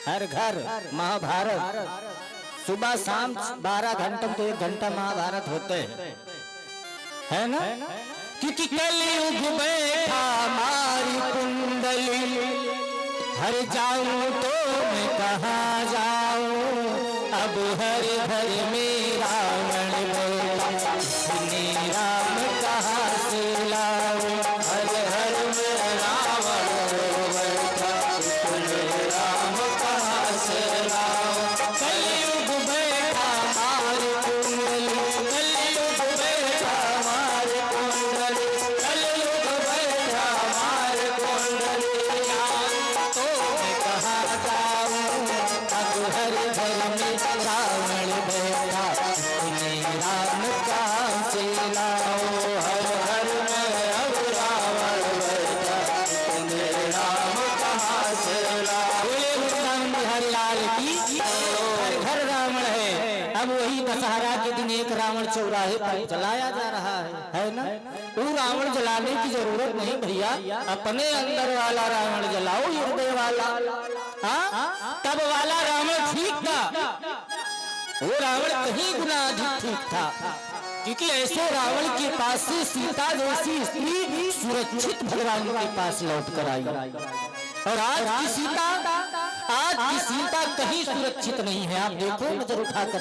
हर घर महाभारत सुबह शाम 12 घंटे तो 1 घंटा महाभारत होते है ना। क्योंकि कलयुग बैठा मारी कुंडली, हर जाऊं तो मैं कहाँ जाऊं, अब हर घर में रावण बैठा, इतने राम कहाँ से लाऊं, हर घर में रावण बैठा, इतने राम कहाँ से लाऊं। कलयुग बैठा मारी कुंडली, कलयुग बैठा मारी कुंडली, कलयुग बैठा मारी कुंडली, तो मैं कहाँ जाऊं, अब हर घर में रावण बैठा, इतने राम कहाँ से लाऊं, हर घर में अब रावण बैठा, इतने राम कहाँ से लाऊं। बिहारी लाल की हर घर रावण है। अब वही दशहरा के दिन एक रावण चौराहे पर जलाया जा रहा है ना। वो रावण जलाने की जरूरत नहीं भैया, अपने अंदर वाला रावण जलाओ, हृदय वाला। हाँ, तब वाला रावण ठीक था, वो रावण कहीं गुना अधिक ठीक था, क्योंकि ऐसे रावण के पास से सीता जैसी स्त्री सुरक्षित भगवान के पास लौट कर आई। और आज की सीता कहीं सुरक्षित नहीं है। आप देखो नजर उठाकर,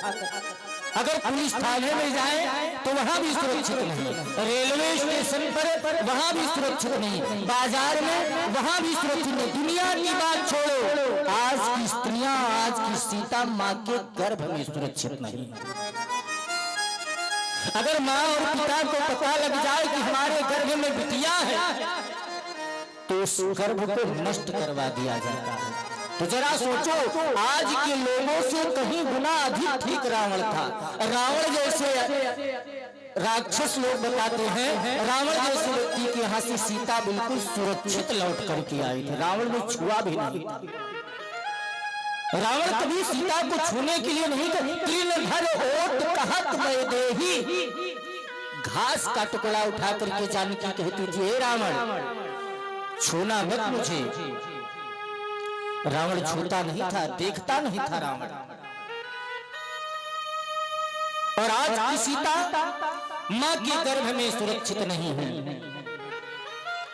अगर पुलिस थाने में जाए तो वहां भी सुरक्षित नहीं, रेलवे स्टेशन पर वहां भी सुरक्षित नहीं, बाजार में वहां भी सुरक्षित नहीं। दुनिया की बात छोड़ो, आज की स्त्रियां, आज की सीता माँ के गर्भ में सुरक्षित नहीं। अगर माँ और पिता को पता लग जाए कि हमारे गर्भ में बिटिया है, तो उस गर्भ को नष्ट करवा दिया जाता है। तो जरा सोचो, आज के लोगों से कहीं गुना अधिक ठीक रावण था। रावण जैसे राक्षस लोग बताते हैं, रावण जैसे व्यक्ति के यहाँ से सीता बिल्कुल सुरक्षित लौट करके आई थी। रावण ने छुआ भी नहीं। रावण कभी सीता को छूने के लिए नहीं कहा। तृणधर ओट कहत मैं देही, घास का टुकड़ा उठा करके जानकी कहती थी, हे रावण छूना मत मुझे। रावण छूता नहीं था, देखता नहीं था रावण। और आज की सीता मां के गर्भ में सुरक्षित नहीं है।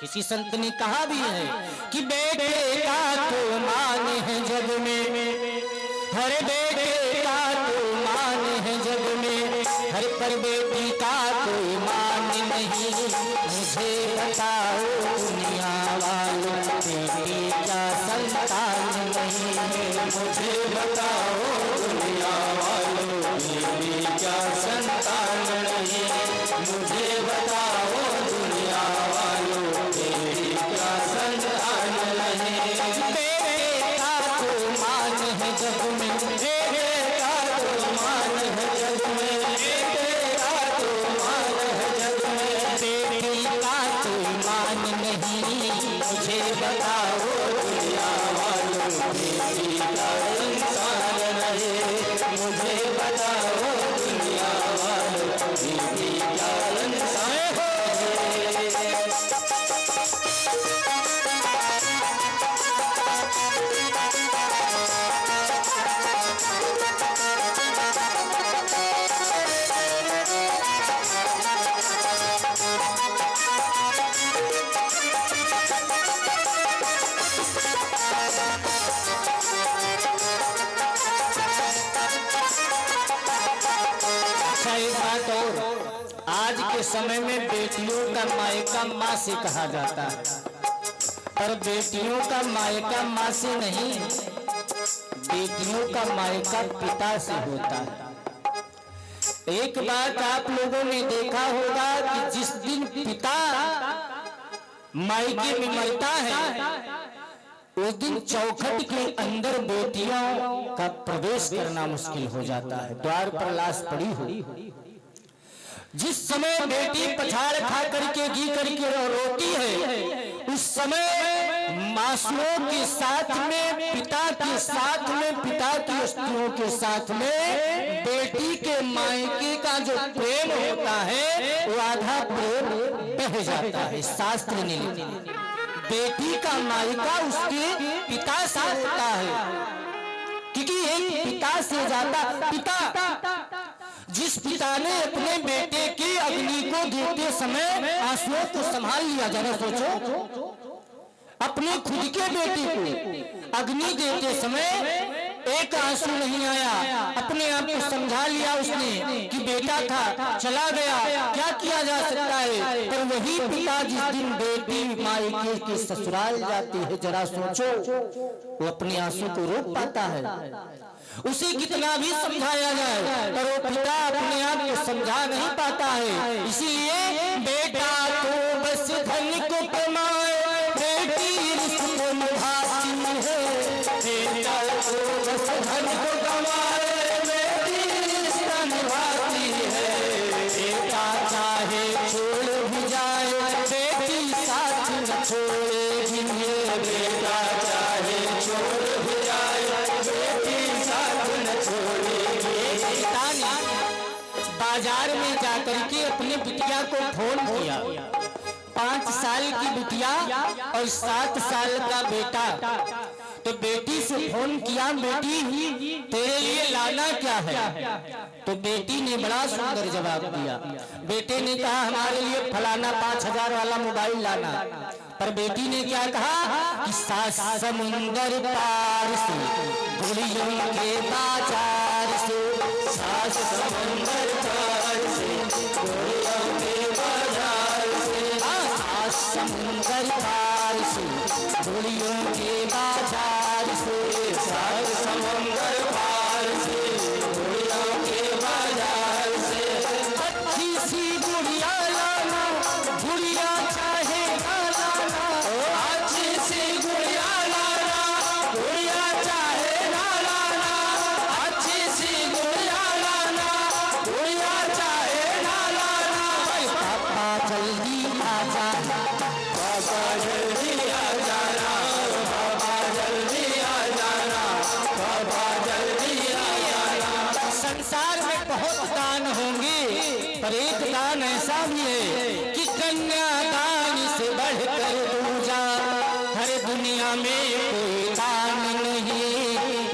किसी संत ने कहा भी है कि बेटे का तो मान है जग में, हर बेटे का तो मान है जग में, हर पर बेटी का कोई मान नहीं। मुझे बताओ दुनिया वालों, बेटी क्या संतान नहीं है, मुझे बताओ दुनिया वालों, बेटी क्या संतान नहीं है, मुझे बताओ दुनिया वालों, बेटी क्या संतान नहीं है। बेटे का तो मान है जग में, बेटे का तो मान है जग में, बेटे का तो मान है जग में, बेटी का कोई मान नहीं। मुझे बताओ दुनिया वालों, बेटी का इंसान नहीं, मुझे बताओ दुनिया वालों, बेटी का इंसान है। आज के समय में बेटियों का मायका माँ से कहा जाता है, पर बेटियों का मायका माँ से नहीं, बेटियों का मायका पिता से होता है। एक बात आप लोगों ने देखा होगा कि जिस दिन पिता मायके में मरता है, उस दिन चौखट के अंदर बेटियों का प्रवेश करना मुश्किल हो जाता है। द्वार पर लाश पड़ी हो, जिस समय बेटी पछाड़ खा करके गी करके रोती है, उस समय मासूओं के साथ में, पिता के साथ में, पिता की अस्थियों के साथ में बेटी के मायके का जो प्रेम होता है, वो आधा प्रेम बह जाता है। शास्त्र ने लिखा, बेटी का मायका उसके पिता से होता है। एक पिता से ज्यादा जिस पिता ने अपने बेटे की अग्नि को देते समय आंसुओं को संभाल लिया, जरा सोचो, अपने खुद के बेटे को अग्नि देते समय एक आंसू नहीं आया, अपने आप को समझा लिया उसने कि बेटा था चला गया, क्या किया जा सकता है। पर वही पिता जिस दिन बेटी मायके के ससुराल जाती है, जरा सोचो, वो अपने आंसू को रोक पाता है। उसे कितना भी समझाया जाए पर वो पिता अपने आप को समझा नहीं पाता है। इसीलिए बेटा तो बस धन को कमाए, बेटी रिश्ते निभाती है। बेटा तो बस धन को कमाए, बेटी रिश्ता निभाती है। बेटा चाहे छोड़ भी जाए, बेटी साथ न छोड़ेगी। बेटा चाहे छोड़ भी जाए, बेटी साथ न छोड़ेगी। पिता ने बाजार में जाकर के अपने बिटिया को फोन किया, 5 साल की बिटिया और 7 साल का बेटा। तो बेटी से फोन किया, बेटी तेरे लिए लाना क्या है? तो बेटी ने बड़ा सुंदर जवाब दिया। बेटे ने कहा हमारे लिए फलाना 5000 वाला मोबाइल लाना। पर बेटी ने क्या कहा कि 7 समुंदर पार से गुड़ियों के बाजार से, 7 समुंदर पार से गुड़ियों के बाजार से, 7 समुंदर पार से गुड़ियों के बाजार से, 7 समुंदर पार से गुड़ियों के बाजार से। अच्छी सी गुड़िया लाना, गुड़िया चाहे ना लाना, अच्छी सी गुड़िया लाना, गुड़िया चाहे ना लाना, अच्छी सी गुड़िया लाना, गुड़िया चाहे ना लाना। पापा जल्दी आ जाना, पापा जल्दी आ जाना, पापा जल्दी आ जाना, पापा जल्दी आ जाना। संसार में बहुत दान होंगे पर एक दान ऐसा भी है कि कन्यादान से बढ़कर दूजा हर दुनिया में कोई दान नहीं।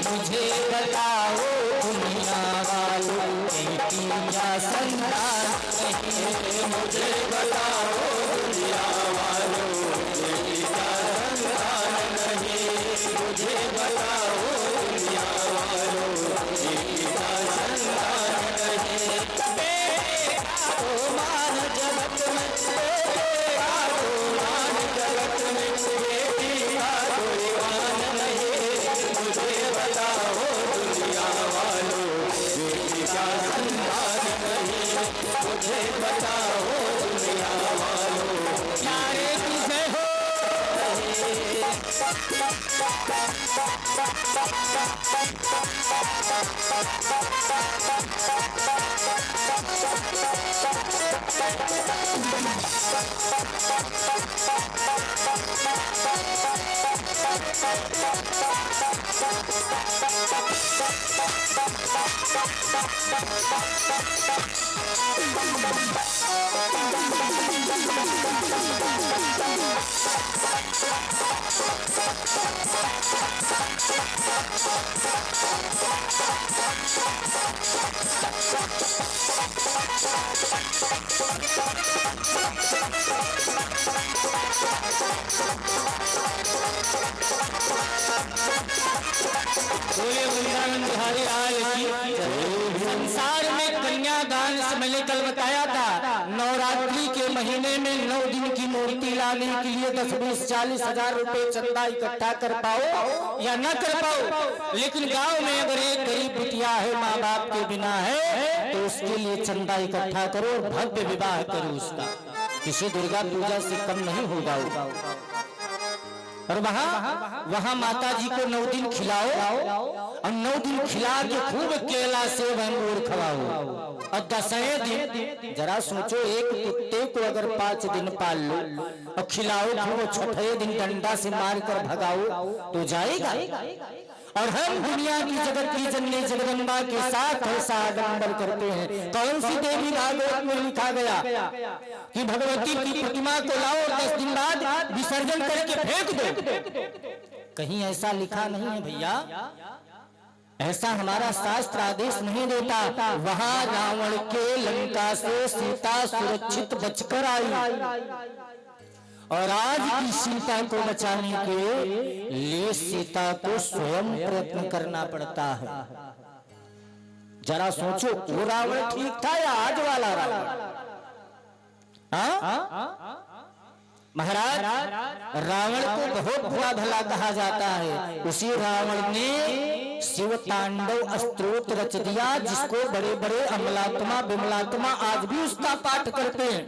मुझे बताओ दुनिया वालों, बेटी या संतान नहीं। मुझे बताओ दुनिया वालों, बेटी या संतान नहीं। मुझे बताओ दुनिया वालों, बेटी या संतान नहीं। बेटा तो मान जगत में, बेटा तो मान जगत में, बेटी का कोई मान नहीं। मुझे बताओ दुनिया वालों, बेटी का संतान नहीं। मुझे बताओ दुनिया वालों, प्यारे तुझे हो बोले वृंदावन बिहारी लाल की। संसार में कन्यादान से मैंने कल बताया था, नवरात्रि के महीने में 9 दिन की मूर्ति लाने के लिए 10, 20, 40 हजार रुपए चंदा इकट्ठा कर पाओ या न कर पाओ, लेकिन गांव में अगर एक गरीब बिटिया है, माँ बाप के बिना है, तो उसके लिए चंदा इकट्ठा करो और भव्य विवाह करो उसका। किसी दुर्गा पूजा से कम नहीं होगा। और वहाँ माता जी को 9 दिन खिलाओ और 9 दिन खिला के खूब केला सेब अंगूर खवाओ। और 10वें दिन जरा सोचो, एक कुत्ते को अगर 5 दिन पाल लो और खिलाओ, खूब 6वें दिन डंडा से मार कर भगाओ तो जाएगा। और हम दुनिया की जगत की जननी जगदम्बा के साथ ऐसा आडंबर करते हैं। कौन सी देवी भागवत में लिखा गया कि भगवती की प्रतिमा को लाओ और 10 दिन बाद विसर्जन करके फेंक दो? कहीं ऐसा लिखा नहीं है भैया। ऐसा हमारा शास्त्र आदेश नहीं देता। वहां रावण के लंका से सीता सुरक्षित बचकर आई, और आज की सीता को बचाने के लिए सीता को स्वयं प्रयत्न करना पड़ता है। जरा सोचो, वो रावण ठीक था या आज वाला रावण? महाराज, रावण को बहुत बुरा भला कहा जाता है। उसी रावण ने शिव तांडव स्तोत्र रच दिया, जिसको बड़े बड़े अमलात्मा विमलात्मा आज भी उसका पाठ करते हैं।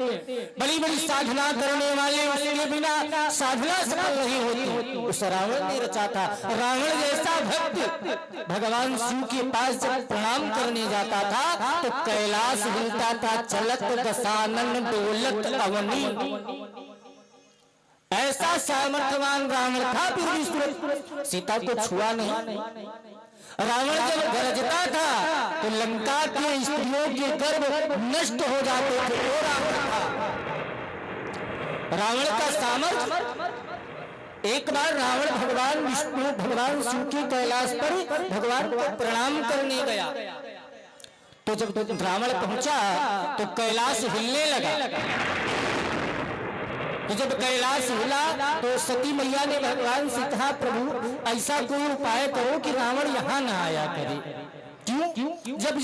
बड़ी बड़ी साधना करने वाले उसके बिना साधना सफल नहीं होती। उस रावण ने रचा था। रावण जैसा भक्त भगवान शिव के पास जब प्रणाम करने जाता था तो कैलाश हिलता था, चलत दशानन डोलत अवनी। ऐसा सामर्थ्यवान रावण था, फिर भी सीता को छुआ नहीं। रावण जब गरजता था तो लंका के स्त्रियों के गर्भ नष्ट हो जाते थे। वो रावण था। रावण का सामर्थ्य। एक बार रावण भगवान विष्णु भगवान शिव के कैलाश पर भगवान को प्रणाम करने गया, तो जब रावण पहुंचा तो कैलाश हिलने लगा। तो जब कैलाश हिला तो सती मैया ने भगवान से कहा, प्रभु ऐसा कोई उपाय करो कि रावण यहाँ न आया करे। क्यों? जब